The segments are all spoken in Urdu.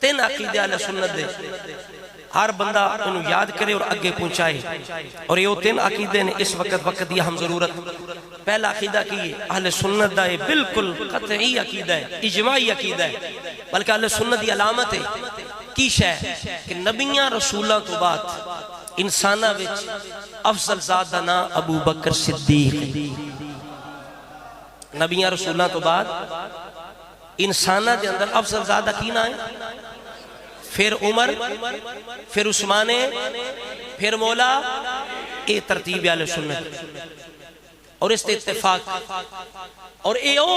تین عقیدے اہل سنت دے ہر بندہ انہوں یاد کرے اور اگے پہنچائے، اور یہ تین عقیدے نے اس وقت یہ ہم ضرورت۔ پہلا عقیدہ کی اہل سنت دا یہ بالکل قطعی عقیدہ ہے، اجماعی عقیدہ ہے، بلکہ اہل سنت دی علامت ہے کی شے کہ نبیاں رسولاں تو بعد انسانہ وچ افضل ذات دا نام ابو بکر صدیق، نبیاں رسولاں تو بعد انسانہ دے اندر افضل ذات دا کی نام ہے، پھر عمر، پھر عثمان، پھر مولا، اے ترتیب اہل سنت اور اس تے اتفاق، اور اے او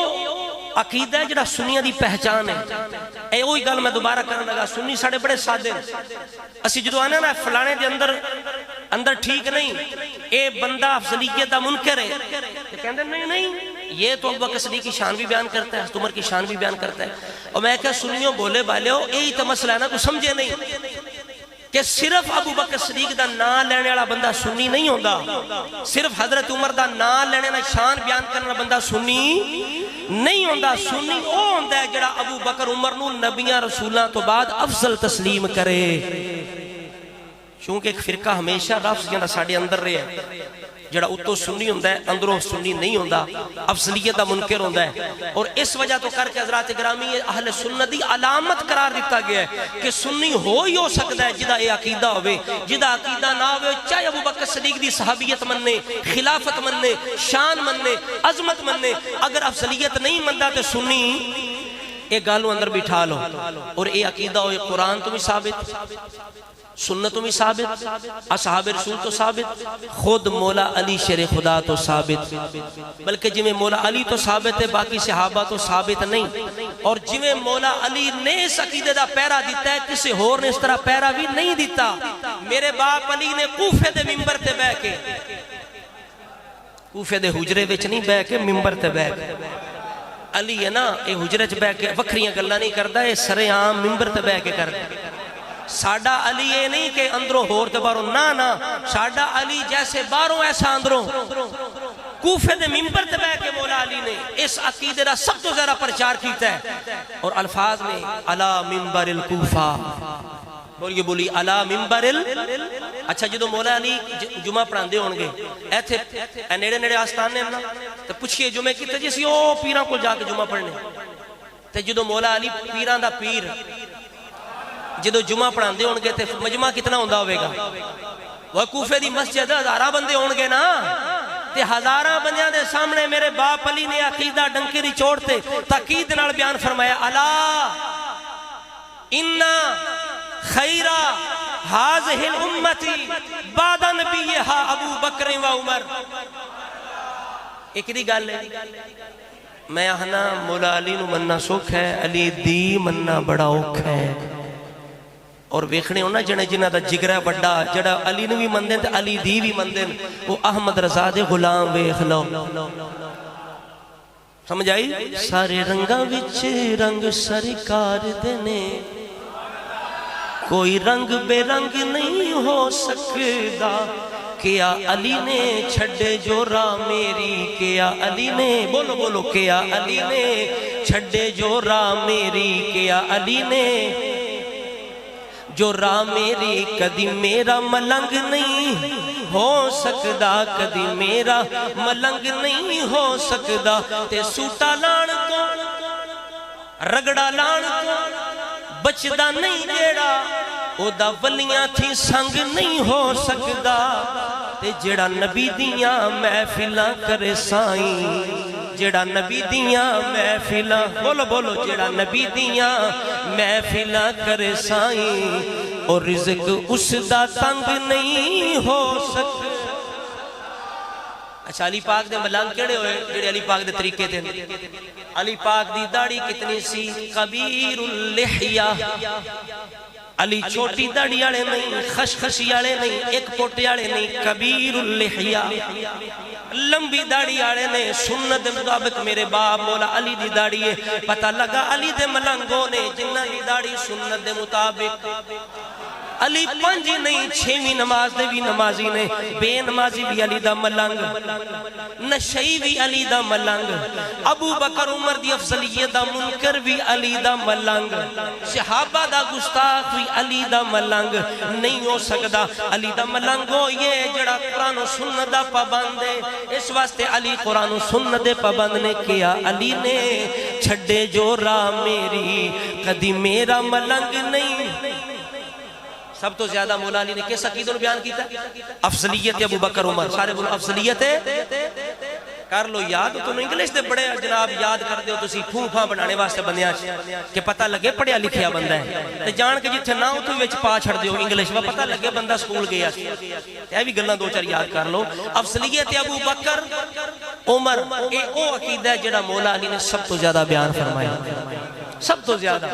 عقیدہ ہے جڑا سنیاں دی پہچان ہے۔ اے اوہی گل میں دوبارہ کرنے لگا، سنی ساڑھے بڑے سادے اسی جدو آنے نا فلانے دے اندر ٹھیک نہیں، اے بندہ افضلیت دا منکر ہے، کہندے نہیں یہ تو ابو بکر صدیق کی شان بھی بیان کرتا ہے، حضرت عمر کی شان بھی بیان کرتا ہے۔ اور میں کہا سنیوں بولے بالے ہو، یہی تو مسئلہ ہے نا، تو سمجھے نہیں کہ صرف ابو بکر صدیق دا نام لینے والا بندہ سنی نہیں ہوتا، صرف حضرت عمر دا نام لینے والا شان بیان کرنے والا بندہ سنی نہیں ہوتا۔ سنی وہ ہوتا ہے جڑا ابو بکر عمر نو نبیاں رسولاں تو بعد افضل تسلیم کرے، چونکہ ایک فرقہ ہمیشہ لفظ جنہا ساڑھے اندر رہے ہیں، جڑا اتو سنی ہوندہ ہے اندروں سنی نہیں ہوندہ، افضلیت دا منکر ہوندہ ہے، اور اس وجہ تو کر کے حضرات گرامی اہل سنت دی علامت قرار دیتا گیا ہے کہ سنی ہو ہی ہو سکتا ہے جدہ اے عقیدہ ہوئے، جدہ عقیدہ نہ ہوئے، چاہے ابو بکر صدیق دی صحابیت مننے، خلافت مننے، شان مننے، عظمت مننے، اگر افضلیت نہیں مندہ تو سنی ایک گالوں اندر بٹھا لو، اور اے عقیدہ ہوئے قرآن تو بھی ثابت، سنت تو بھی ثابت، اصحاب رسول تو ثابت، خود مولا علی شیر خدا تو ثابت، بلکہ جمیں مولا علی تو ثابت ہے باقی صحابہ تو ثابت نہیں، اور جمیں مولا علی نے اس عقیدہ دا پیرا دیتا ہے کسی ہور نے اس طرح پیرا بھی نہیں دیتا۔ میرے باپ علی نے کوفے دے ممبر تے بہ کے، کوفے دے حجرے وچ نہیں بہ کے ممبر تے بہ کے، علی ہے نا اے حجرے چ بہ کے وکھریاں گلہ نہیں کردا، اے سرے عام ممبر تے بہ کے کردا۔ ساڑھا علی یہ نہیں کہ اندروں ہور تے باروں، نا ساڑھا علی جیسے باروں ایسا اندروں، کوفے دے ممبر تے بہ کے مولا علی نے اس عقیدے دا سب تو زیادہ پرچار کیتا ہے، اور الفاظ میں علا منبر الکوفہ، بولی علا منبر اچھا جدو مولا علی جمعہ پڑھان دے ہونگے ایتھے نیڑے نیڑے آستانے نا تو پوچھئے جمعہ کی تجیسی او پیران کو جا کے جمعہ پڑھنے، تو جدو مولا علی پیران دا پیر جدو جمعہ پڑھان دے ہونگے تھے مجمع کتنا ہوندہ ہوئے گا، وہ کوفے دی مسجد ہزارہ بندے ہونگے نا، تے ہزارہ بندیاں دے سامنے میرے باپ علی نے عقیدہ ڈنکری چھوڑتے تاکید نال بیان فرمایا، الا انا خیرہ حاضح الامتی بعد نبیہا ابو بکر و عمر۔ ایک دی گال ہے میں آہنا مولا علی نو مننا سکھ ہے، علی دی مننا بڑا اوکھ ہے، اور ویکھنے ہونا جنہ دا جگرہ بڑا جڑا علی نو بھی مندین تے علی دی بھی مندین، وہ احمد رضا دے غلام ویکھ لو، سمجھ آئی؟ سارے رنگا وچ رنگ سرکار دینے، کوئی رنگ بے رنگ نہیں ہو سکتا، کیا علی نے چھڑے جو راہ میری، کیا علی نے بولو کیا علی نے چھڑے جو راہ میری، کیا علی نے جو راہ میری، کدی میرا ملنگ نہیں ہو سکدا، کدی میرا ملنگ نہیں ہو سکدا، تے سوٹا لان کو رگڑا لان کو بچدا نہیں جیڑا، او دا ولیاں تھی سنگ نہیں ہو سکدا، تے جیڑا نبی دیاں محفلاں کرے سائیں، جیڑا نبی دیاں محفلاں بولو جیڑا نبی دیاں محفلاں کرے سائیں، اور رزق اس دا تنگ نہیں ہو سکتا۔ اچھا علی پاک دے ملانگ کیڑے ہوئے جیڑے علی پاک دے طریقے تھے؟ علی پاک دی داڑھی کتنی سی؟ کبیر اللحیہ، علی چھوٹی داڑھی آڑے نہیں، خشخشی آڑے نہیں، ایک پوٹے آڑے نہیں، کبیر اللحیہ، لمبی داڑھی آڑے نہیں، سنت دے مطابق میرے باپ مولا علی دی داڑھی ہے، پتہ لگا علی دے ملنگوں نے جنہ دی داڑھی سنت دے مطابق علی پنج نہیں چھویں نماز دے بھی نمازی نے، بے نمازی بھی علی دا ملنگ، نشئی بھی علی دا ملنگ، ابو بکر عمر دی افضلیت دا منکر بھی علی دا ملنگ، صحابہ دا گستاخ بھی علی دا ملنگ، نہیں ہو سکدا علی دا ملنگ ہو یہ جڑا قرآن و سنت دا پابند ہے۔ اس واسطے علی قرآن و سنت دے پابند نے کیا، علی نے چھڑے جو راہ میری کدی میرا ملنگ نہیں۔ سب تو زیادہ مولا علی نے کس عقیدہ نے بیان کیتا؟ افضلیت ابو بکر عمر، سارے بولو افضلیت ہے، کر لو یاد، تم انگلش دے بڑے جناب یاد کر دے ہو تسی پھوں پھاں بنانے واسطے بندیاں کہ پتہ لگے پڑھیا لکھیا بندہ ہے، تے جان کے جتھے نہ ہو تو وچ پا چھڑ دیو انگلش میں پتہ لگے بندہ سکول گیا، یہ بھی گلاں دو چار یاد کر لو۔ افضلیت ابو بکر عمر، اے او عقیدہ ہے جڑا مولا علی نے سب تو زیادہ بیان فرمایا، سب تو زیادہ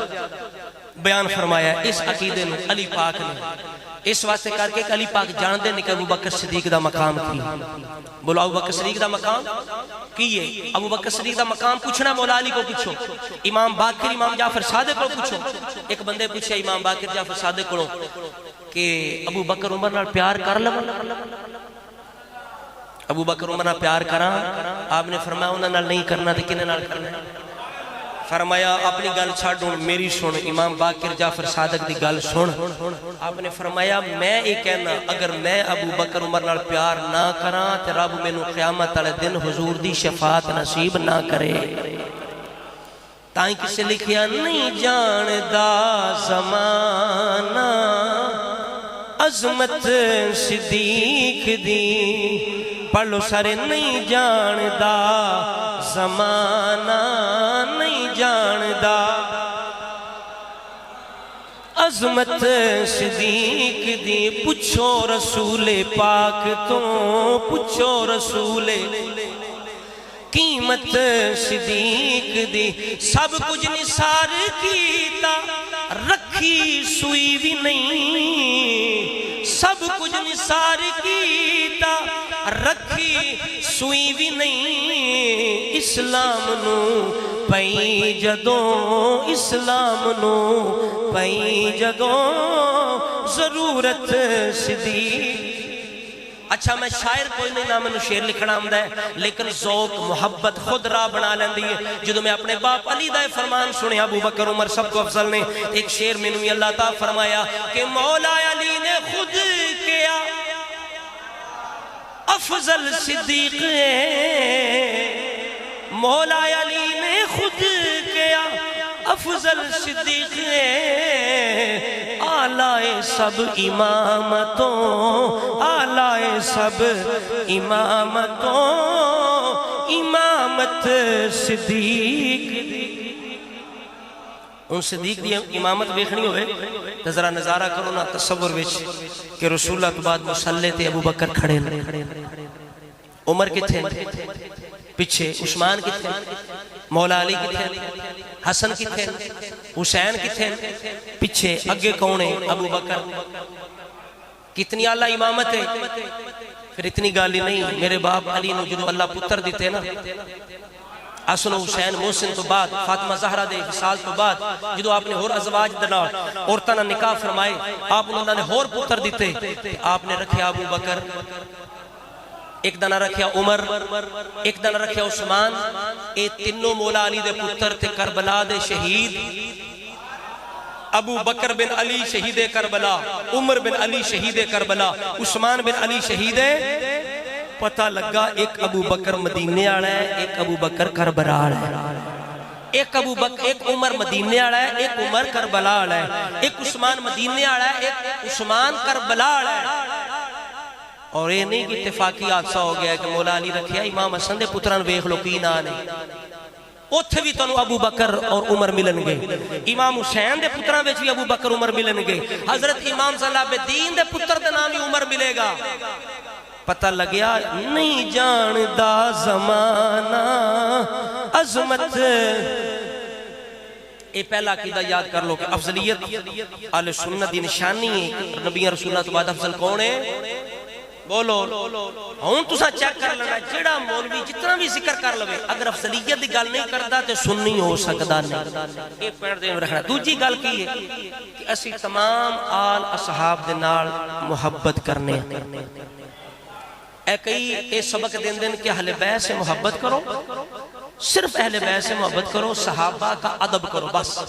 بیان فرمایا اس عقیدے نے علی پاک نے، اس واسطے کر کے علی پاک جان دے کہ ابو بکر صدیق دا مقام کی، بولو ابو بکر صدیق دا مقام کیے، ابو بکر صدیق دا مقام پوچھنا مولا علی کو پوچھو، امام باقر امام جعفر صادق کو پوچھو، ایک بندے پوچھے امام باقر جعفر صادق کو کہ ابو بکر عمر نال پیار کر لو، ابو بکر عمر نال پیار کراں؟ آپ نے فرمایا انہاں نال نہیں کرنا تے کنے نال کرنا ہے؟ فرمایا اپنی گل چھاڑ میری سن، امام باقر جعفر صادق دی گل سن، آپ نے فرمایا میں ایک کہنا اگر میں ابو بکر عمر نال پیار نہ کراں تے رب مینوں قیامت والے دن حضور دی شفاعت نصیب نہ کرے۔ تائیں کسے لکھیا نہیں جاندا زمانہ عظمت صدیق دی، پڑھ لو سارے، نہیں جاندا زمانہ نہیں جاندا عظمت صدیق دی، پوچھو رسول پاک تو پوچھو رسول قیمت صدیق دی، سب کچھ نثار کیتا رکھی سوئی بھی نہیں، سب کچھ نثار کیتا رکھی سوئی بھی نہیں، اسلام نو پئی جدوں، اسلام نو پئی جدوں ضرورت صدیق۔ اچھا میں شاعر کوئی نہیں نہ میں شعر لکھنا آمدہ ہے، لیکن ذوق محبت خود راہ بنا لیندی ہے۔ جدو میں اپنے باپ علی دا فرمان سنے ابو بکر عمر سب کو افضل نے، ایک شعر میں نے اللہ تعالیٰ فرمایا کہ مولا علی نے خود کیا افضل صدیق ہے، مولا علی نے خود کیا افضل صدیق ہے، آلائے سب امامتوں، آلائے سب امامتوں، امامت صدیق۔ ان صدیق دی امامت بیکھنی ہوئے تو ذرا نظارہ کرو نا تصور وچ کہ رسول اللہ تو بعد مسلح تے ابو بکر کھڑے، عمر کتھے پیچھے، عثمان کتھے، مولا علی کتھے، حسن کتھے، حسین کتھے پیچھے، اگے کونے ابو بکر۔ کتنی اعلیٰ امامت ہے، پھر اتنی گالی نہیں۔ میرے باپ علی نے جدو اللہ پتر دیتے نا، حسن و حسین محسن تو بعد، فاطمہ زہرہ دے فصال تو بعد، جدو آپ نے ہور ازواج دنال عورتاں نے نکاح فرمائے، آپ نے ہور پتر دیتے، آپ نے رکھے ابو بکر، ایک دنہ رکھیا عمر، ایک دنہ رکھیا عثمان، اے تینوں مولا علی دے پتر تے کربلا دے شہید، ابو بکر بن علی شہید کربلا، عمر بن علی شہید کربلا، عثمان بن علی شہید، پتہ لگا ایک ابو بکر مدینے آڑا ہے، ایک ابو بکر کربلا آڑا ہے، ایک عمر مدینے آڑا ہے، ایک عمر کربلا آڑا ہے، ایک عثمان مدینے آڑا ہے، ایک عثمان کربلا آڑا ہے۔ اور یہ نہیں کہ اتفاقی حادثہ ہو گیا کہ مولا علی رکھیا امام حسن دے پتران ویکھ لو کی نہ نہیں، اوتھے بھی تنو ابو بکر اور عمر ملن گے، امام حسین دے پتران وچ بھی ابو بکر عمر ملن گے، حضرت امام صلی اللہ علیہ دین دے پتر دے نام ہی عمر ملے گا۔ پتہ لگیا نہیں جاندا زمانہ عظمت۔ اے پہلا عقیدہ یاد کر لو کہ افضلیت اہل سنت دی نشانی ہے، نبی رسول اللہ تو بعد افضل کون ہے؟ بولو ہوں تسا چیک کر لینا جیڑا مولوی جتنا بھی ذکر کر لوے اگر افضلیت دی گل نہیں کردا تے سنی ہو سکدا نہیں. یہ پوائنٹ دے رکھنا. دوجی گل کی ہے کہ اسی تمام آل اصحاب دے نال محبت کرنے. اے کئی اے سبق دین دین کہ اہل بیت سے محبت کرو, صرف اہل بیت سے محبت کرو, صحابہ کا ادب کرو بس.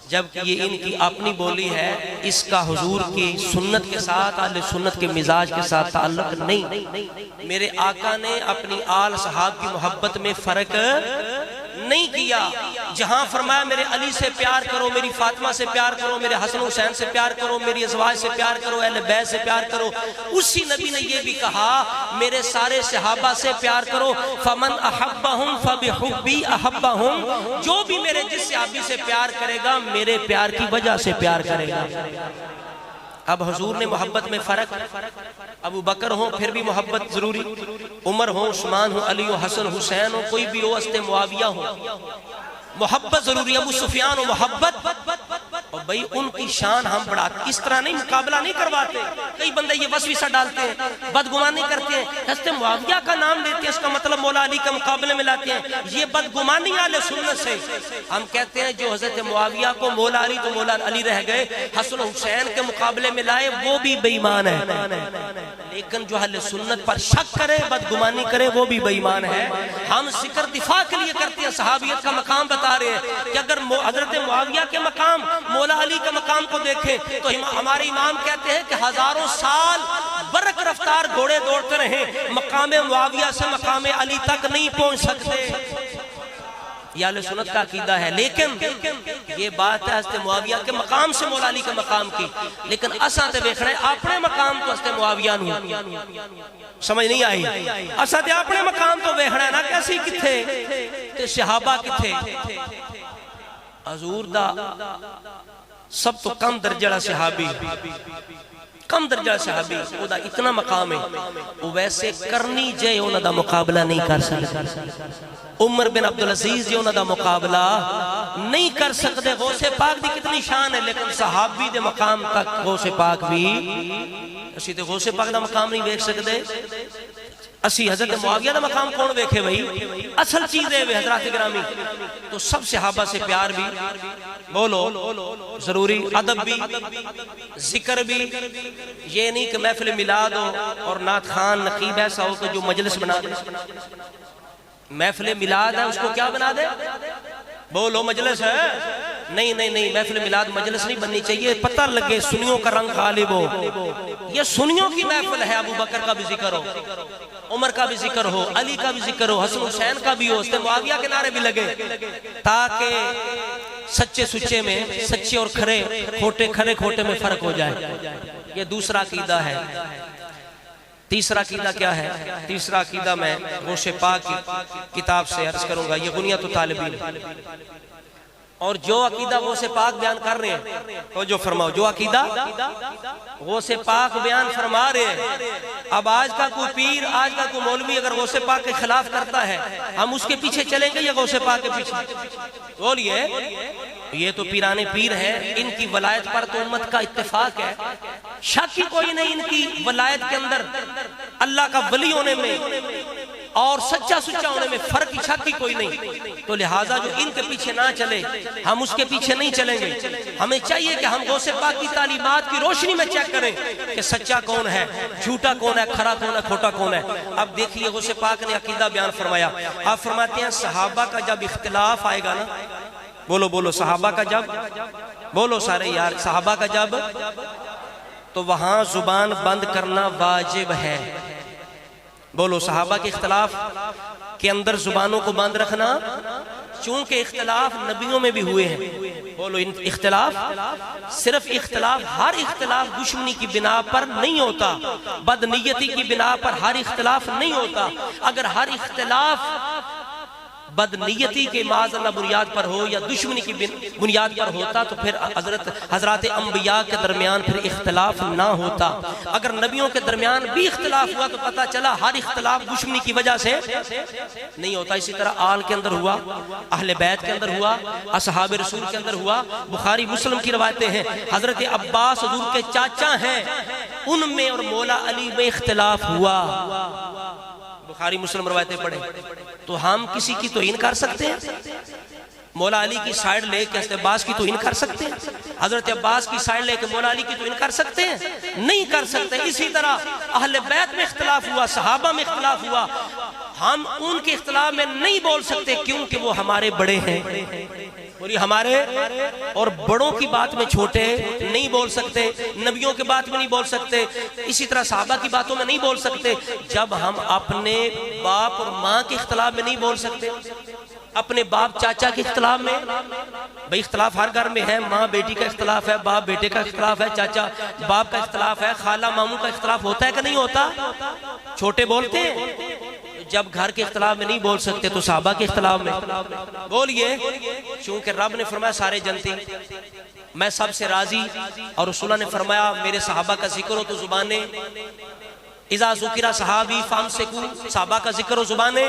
جبکہ یہ ان کی اپنی بولی ہے, اس کا حضور کی سنت کے ساتھ اہل سنت کے مزاج کے ساتھ تعلق نہیں. میرے آقا نے اپنی آل صحاب کی محبت میں فرق نہیں کیا. جہاں فرمایا میرے علی سے پیار کرو, میری فاطمہ سے پیار کرو, میرے حسن حسین سے پیار کرو, میری ازواج سے پیار کرو, اہل بیت سے پیار کرو, اسی نبی نے یہ بھی کہا میرے سارے صحابہ سے پیار کرو. فمن احبہم فبحبی احبہم, جو بھی میرے جس صحابی سے پیار کرے گا میرے پیار کی وجہ سے پیار کرے گا. اب حضور نے محبت میں فرق, ابو بکر ہوں پھر بھی محبت ضروری, عمر ہوں, عثمان ہوں, علی ہوں, حسن حسین ہوں, کوئی بھی ہو, حضرت معاویہ ہوں, محبت ضروری. ابو سفیان ہو محبت, اور بھئی ان کی شان ہم بڑھاتے, اس طرح نہیں مقابلہ نہیں کرواتے. کئی بندے یہ وسوسہ ڈالتے ہیں, بدگمانی کرتے ہیں, حضرت معاویہ کا نام لیتے ہیں, اس کا مطلب مولا علی کا مقابلے میں لاتے ہیں. یہ بدگمانی اہل سنت سے. ہم کہتے ہیں جو حضرت معاویہ کو مولا علی تو مولا علی رہ گئے, حسن حسین کے مقابلے میں لائے, وہ بھی بے ایمان ہے. لیکن جو اہل سنت پر شک کرے, بدگمانی کرے, وہ بھی بے ایمان ہے. ہم ذکر دفاع کے لیے کرتے ہیں, صحابیت کا مقام بتا رہے ہیں کہ اگر حضرت معاویہ کے مقام مولا علی کا مقام کو دیکھیں تو ہمارے امام کہتے ہیں کہ ہزاروں سال برق رفتار گھوڑے دوڑتے رہیں, مقام معاویہ سے مقام علی تک نہیں پہنچ سکتے. یہ اہل سنت کا عقیدہ ہے. لیکن یہ بات ہے حضرت معاویہ کے مقام سے مولا علی کے مقام کی, لیکن اساں تے دیکھ رہے ہیں اپنے مقام تو حضرت معاویہ نہیں. سمجھ نہیں آئی؟ اساں تے اپنے مقام تو دیکھ رہے ہیں نا, کیسی کتھے تے صحابہ کتھے. حضور دا سب تو کم درجہ صحابی, کم درجہ صحابی, وہ دا اتنا مقام ہے, وہ ویسے کرنی جے انہوں دا مقابلہ نہیں کر سکتا. عمر بن عبدالعزیز جے انہوں دا مقابلہ نہیں کر سکتے. غوث پاک دی کتنی شان ہے, لیکن صحابی دے مقام تک غوث پاک بھی, اسی تے غوث پاک دا مقام نہیں دیکھ سکتے. اسی حضرت معاویہ دا مقام کون دیکھے بھئی؟ اصل چیز ہے حضرات گرامی. تو سب صحابہ سے پیار بھی, بولو ضروری, ادب بھی, ذکر بھی. یہ نہیں کہ محفل میلاد ہو اور نعت خان نقیب ایسا ہو کہ جو مجلس بنا دے. محفل میلاد ہے اس کو کیا بنا دے؟ بولو مجلس ہے. نہیں نہیں نہیں, محفل میلاد مجلس نہیں بننی چاہیے. پتہ لگے سنیوں کا رنگ غالب ہو. یہ سنیوں کی محفل ہے. ابو بکر کا بھی ذکر ہو, عمر کا بھی ذکر ہو, علی کا بھی ذکر ہو, حسن حسین کا بھی ہو, معاویہ کے نعرے بھی لگے, تاکہ سچے سچے میں, سچے اور کھرے کھوٹے, کھرے کھوٹے میں فرق ہو جائے. یہ دوسرا عقیدہ ہے. تیسرا عقیدہ کیا ہے؟ تیسرا عقیدہ میں غوث پاک کی کتاب سے عرض کروں گا, یہ غنیۃ الطالبین. اور جو عقیدہ غوث پاک بیان کر رہے ہیں تو جو فرماؤ, جو عقیدہ غوث پاک بیان فرما رہے ہیں. اب آج کا کوئی پیر, آج کا کوئی مولوی اگر غوث پاک کے خلاف کرتا ہے, ہم اس کے پیچھے چلیں گے یا غوث پاک کے پیچھے؟ بولیے. یہ تو پیرانے پیر ہیں, ان کی ولایت پر تو امت کا اتفاق ہے, شک ہی کوئی نہیں ان کی ولایت کے اندر, اللہ کا ولی ہونے میں اور سچا سچا ہونے میں فرق ہی شک ہی کوئی نہیں. تو لہٰذا جو ان کے پیچھے نہ چلے, ہم اس کے پیچھے نہیں چلیں گے. ہمیں چاہیے کہ ہم غوث پاک کی تعلیمات کی روشنی میں چیک کریں کہ سچا کون ہے, جھوٹا کون ہے, کھرا کون ہے, کھوٹا کون ہے. اب دیکھیے غوث پاک نے عقیدہ بیان فرمایا. آپ فرماتے ہیں صحابہ کا جب اختلاف آئے گا نا, بولو صحابہ کا جب, بولو سارے یار, صحابہ کا جب, تو وہاں زبان بند کرنا واجب ہے. بولو صحابہ کے اختلاف کے اندر زبانوں کو بند رکھنا, چونکہ اختلاف نبیوں میں بھی ہوئے ہیں. بولو اختلاف, صرف اختلاف, ہر اختلاف دشمنی کی بنا پر نہیں ہوتا, بدنیتی کی بنا پر ہر اختلاف نہیں ہوتا. اگر ہر اختلاف بدنیتی کے معاذ اللہ بنیاد پر ہو یا دشمنی کی بنیاد پر ہوتا تو پھر حضرات انبیاء کے درمیان پھر اختلاف نہ ہوتا. اگر نبیوں کے درمیان بھی اختلاف ہوا تو پتہ چلا ہر اختلاف دشمنی کی وجہ سے نہیں ہوتا. اسی طرح آل کے اندر ہوا, اہل بیت کے اندر ہوا, اصحاب رسول کے اندر ہوا. بخاری مسلم کی روایتیں ہیں, حضرت عباس حضور کے چاچا ہیں, ان میں اور مولا علی میں اختلاف ہوا. بخاری مسلم روایتیں پڑھیں تو ہم کسی کی توہین کر سکتے ہیں؟ مولا علی کی سائیڈ لے کے حضرت عباس کی توہین کر سکتے ہیں؟ حضرت عباس کی سائیڈ لے کے مولا علی کی توہین کر سکتے ہیں؟ نہیں کر سکتے. اسی طرح اہل بیت میں اختلاف ہوا, صحابہ میں اختلاف ہوا, ہم ان کے اختلاف میں نہیں بول سکتے کیونکہ وہ ہمارے بڑے ہیں. اور یہ ہمارے اور بڑوں کی بات میں چھوٹے نہیں بول سکتے, نبیوں کے بات میں نہیں بول سکتے, اسی طرح صحابہ کی باتوں میں نہیں بول سکتے. جب ہم اپنے باپ اور ماں کے اختلاف میں نہیں بول سکتے, اپنے باپ چاچا کے اختلاف میں, بھئی اختلاف ہر گھر میں ہے, ماں بیٹی کا اختلاف ہے, باپ بیٹے کا اختلاف ہے, چاچا باپ کا اختلاف ہے, خالہ ماموں کا اختلاف ہوتا ہے کہ نہیں ہوتا؟ چھوٹے بولتے ہیں. جب گھر کے اختلاف میں نہیں بول سکتے تو صحابہ کے اختلاف میں بولیے. چونکہ رب نے فرمایا سارے جنتی, میں سب سے راضی, اور رسول اللہ نے فرمایا میرے صحابہ کا ذکر ہو تو زبانیں, اذا ذکر صحابی فامسکو, صحابہ کا ذکر ہو زبانیں.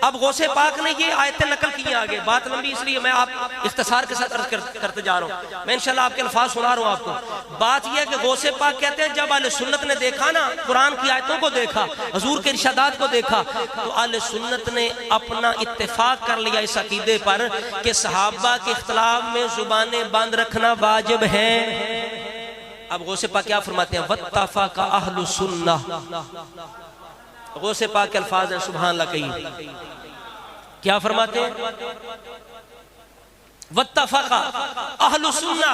اب غوث پاک نے یہ آیتیں نقل کی ہیں آگے, بات لمبی اس لیے میں آپ اختصار کے ساتھ عرض کرتے جا رہا ہوں. میں انشاءاللہ آپ کے الفاظ سنا رہا ہوں آپ کو. بات یہ ہے کہ غوث پاک کہتے ہیں جب اہل سنت نے دیکھا نا, قرآن کی آیتوں کو دیکھا, حضور کے ارشادات کو دیکھا, تو اہل سنت نے اپنا اتفاق کر لیا اس عقیدے پر کہ صحابہ کے اختلاف میں زبانیں بند رکھنا واجب ہے. اب غوث پاک کیا فرماتے ہیں؟ واتفق اہل السنہ. غوث پاک کے الفاظ ہیں, سبحان اللہ کہیے, کیا فرماتے ہیں؟ واتفق اہل السنہ,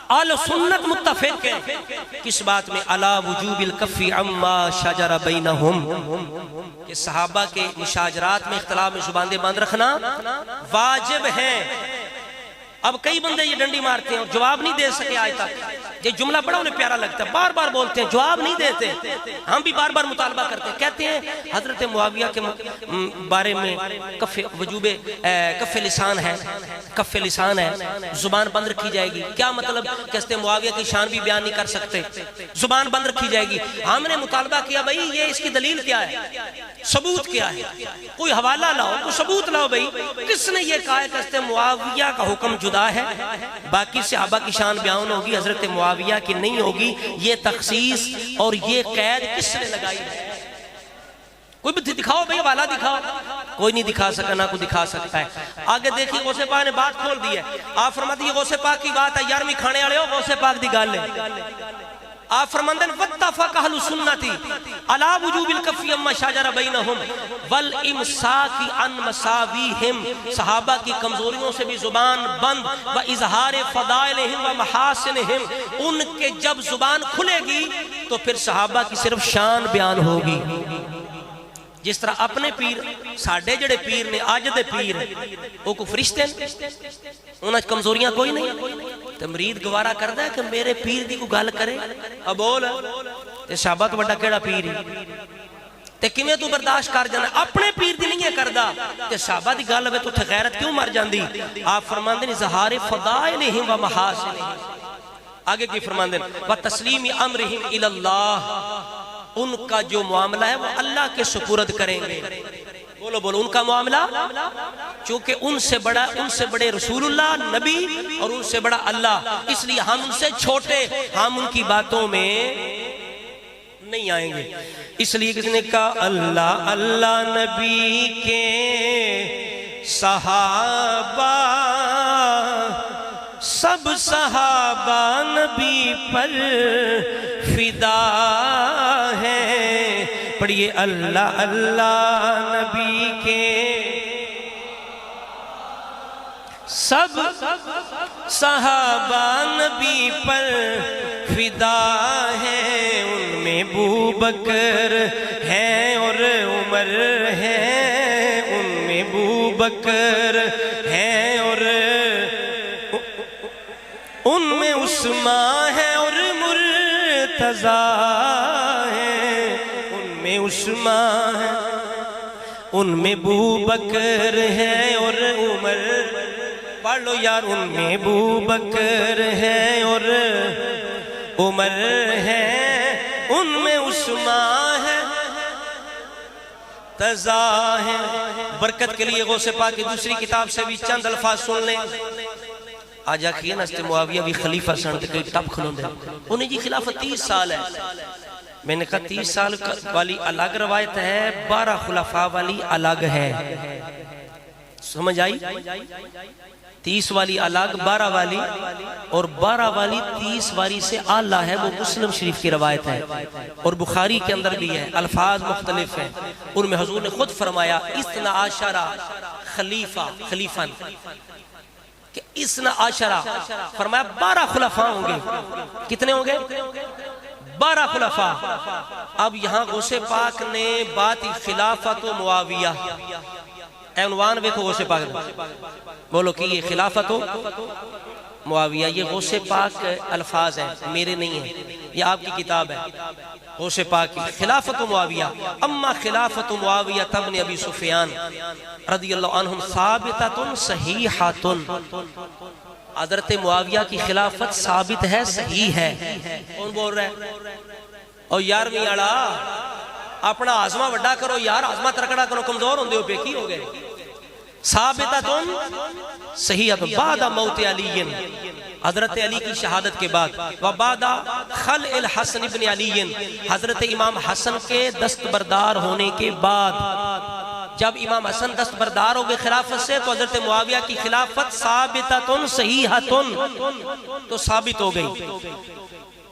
اہل سنت متفق ہیں کس بات میں؟ علی وجوب الکف عما شجر بینہم, کہ صحابہ کے مشاجرات میں اختلاف میں زبانیں بند رکھنا واجب ہے. اب کئی بندے یہ ڈنڈی مارتے ہیں, جواب نہیں دے سکے آج تک. یہ جملہ بڑا انہیں پیارا لگتا ہے, بار بار بولتے ہیں, جواب نہیں دیتے. ہم بھی بار بار مطالبہ کرتے ہیں, کہتے ہیں حضرت معاویہ کے بارے میں وجوب کف لسان ہے, کف لسان ہے, زبان بند رکھی جائے گی. کیا مطلب؟ کہتے ہیں معاویہ کی شان بھی بیان نہیں کر سکتے, زبان بند رکھی جائے گی. ہم نے مطالبہ کیا بھئی یہ اس کی دلیل کیا ہے, ثبوت کیا ہے, کوئی حوالہ لاؤ, کوئی ثبوت لاؤ. بھئی کس نے یہ کہا ہے کہتے ہیں معاویہ کا حکم جدا ہے, باقی صحابہ کی شان بیان ہوگی, حضرت معاویہ کی نہیں ہوگی. یہ تخصیص اور یہ قید کس نے لگائی ہے؟ کوئی بھی دکھاؤ بھئی, حوالہ دکھاؤ. کوئی نہیں دکھا سکا, نہ کوئی دکھا سکتا ہے. آگے دیکھیے غوث پاک نے بات کھول دی ہے. آپ فرماتے ہیں غوث پاک کی بات ہے, 11ویں کھانے والے ہو, غوث پاک دی گل ہے. آپ فرماندے ہیں واتفق اہل السنۃ علی وجوب الکف عما شجر بینہم والامساک عن مساویہم, صحابہ کی کمزوریوں سے بھی زبان بند, و اظہار فضائلہم و محاسنہم, ان کے جب زبان کھلے گی تو پھر صحابہ کی صرف شان بیان ہوگی. جس طرح اپنے پیر, ساڑھے جڑے پیر نے, آج دے پیر وہ کو فرشتے ہیں, انہاں کمزوریاں کوئی نہیں. تو مرید گوارا کردہ ہے کہ میرے پیر دی کو گال کرے, اب بول تے صحابہ تو بڑا کیڑا پیر ہی, تے کیویں تو برداشت کر جانا؟ اپنے پیر دی نہیں ہے کردہ, تے صحابہ دی گال ہوئے تو تے غیرت کیوں مر جاندی؟ آپ فرماندے ہیں اظہار فضائلہم و محاسنہم. آگے کی فرماندے ہیں وتسلیم امرہم الی اللہ, ان کا جو معاملہ ہے وہ اللہ کے سپرد کریں گے. بولو بولو, ان کا معاملہ, چونکہ ان سے بڑے رسول اللہ نبی, اور ان سے بڑا اللہ, اس لیے ہم ان سے چھوٹے, ہم ان کی باتوں میں نہیں آئیں گے. اس لیے کس نے کہا اللہ اللہ نبی کے صحابہ, سب صحابہ نبی پر فدا ہے. پڑھئے اللہ اللہ نبی کے سب صحابہ نبی پر فدا ہے. ان میں ابوبکر ہے اور عمر ہے, ان میں ابوبکر ہے اور ان میں عثمان ہے اور مرتضیٰ ہے, ان میں عثمان ہے. ان میں ابو بکر ہے اور عمر، پڑھ لو یار، ان میں ابو بکر ہے اور عمر ہے، ان میں عثمان ہے، تزا ہے۔ برکت کے لیے غوث پاک کی دوسری کتاب سے بھی چند الفاظ سن لیں۔ آج آکھئے نا استے معاویہ بھی خلیفہ سنتے کوئی ٹپ کھلوں دے، انہیں جی خلافت 30 سال ہے۔ میں نے کہا 30 سال والی الگ روایت ہے، 12 خلفاء والی الگ ہے، سمجھ آئی؟ 30 والی الگ، 12 والی، اور 12 والی 30 والی سے اعلیٰ ہے، وہ مسلم شریف کی روایت ہے اور بخاری کے اندر بھی ہے، الفاظ مختلف ہیں۔ ان میں حضور نے خود فرمایا اثنا عشرہ خلیفہ کہ اثنا عشرہ، فرمایا 12 خلفاء ہوں گے۔ کتنے ہوں گے؟ 12 خلفاء۔ اب یہاں غوث پاک نے بات خلافت و معاویہ، عنوان ویکھو غوث پاک نے، بولو کہ یہ خلافت و معاویہ، یہ غوث پاک الفاظ ہیں، میرے نہیں ہیں، یہ آپ کی کتاب ہے غوث پاک کی۔ خلافت و معاویہ، اما خلافت و معاویہ ابن ابی سفیان رضی اللہ عنہم ثابتۃ صحیحۃ، حضرت معاویہ کی خلافت ثابت ہے، صحیح ہے۔ کون بول رہا ہے؟ اور یارویں اڑا اپنا آزمہ وڈا کرو یار، آزمہ ترکڑا کرو، کمزور ہوندے ہو، پیکی ہو گئے۔ ثابتۃ صحیحۃ بعد موت علی، حضرت علی کی شہادت کے بعد، وبعد خلع الحسن ابن علی، حضرت امام حسن کے دستبردار ہونے کے بعد، جب امام حسن دستبردار ہو گئے خلافت سے تو حضرت معاویہ کی خلافت ثابتۃ صحیحۃ تو ثابت ہو گئی۔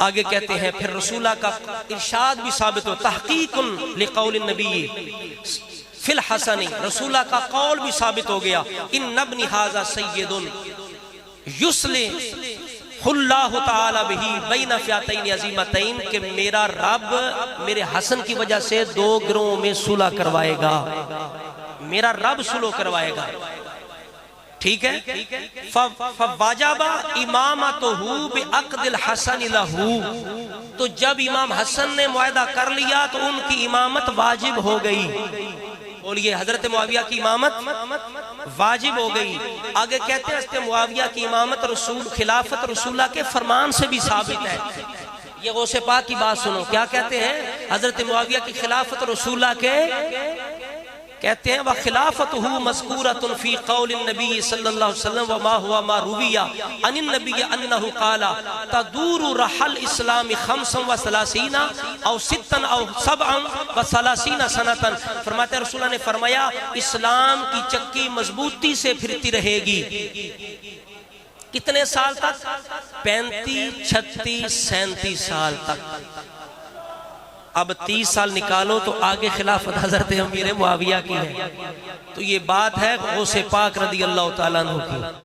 آگے کہتے ہیں پھر رسولہ کا ارشاد بھی ثابت ہو، تحقیق لقول النبی فی الحسن، رسولہ کا قول بھی ثابت ہو گیا، ان ابن ھذا سید یصلح اللہ تعالی بہ بین فئتین عظیمتین، کہ میرا رب میرے حسن کی وجہ سے 2 گروہوں میں صلح کروائے گا، میرا رب صلح کروائے گا، ٹھیک ہے۔ فواجب امامتہ بعقد الحسن لہ، تو جب امام حسن نے معاہدہ کر لیا تو ان کی امامت واجب ہو گئی، بولیے حضرت معاویہ کی امامت واجب ہو گئی۔ آگے کہتے ہیں حضرت معاویہ کی امامت خلافت رسولہ کے فرمان سے بھی ثابت ہے۔ یہ غوث پاک کی بات سنو، کیا کہتے ہیں؟ حضرت معاویہ کی خلافت رسولہ کے کہتے ہیں وَخِلَافَتُهُ مَذْكُورَةٌ فِي قَوْلِ النَّبِيِّ صلی اللہ علیہ وسلم وَمَا هُوَ مَا رُوِيَ عَنِ النَّبِيِّ أَنَّهُ قَالَ تَدُورُ رَحَلْ إِسْلَامِ 35 أو 6 أو 37 سنة، فرماتے ہیں رسولہ نے فرمایا اسلام کی چکی مضبوطی سے پھرتی رہے گی، کتنے سال تک؟ 35 36 37 سال تک۔ اب 30 سال نکالو تو آگے خلافت حضرت امیر معاویہ کی ہے، تو یہ بات ہے غوث پاک رضی اللہ تعالیٰ عنہ کی۔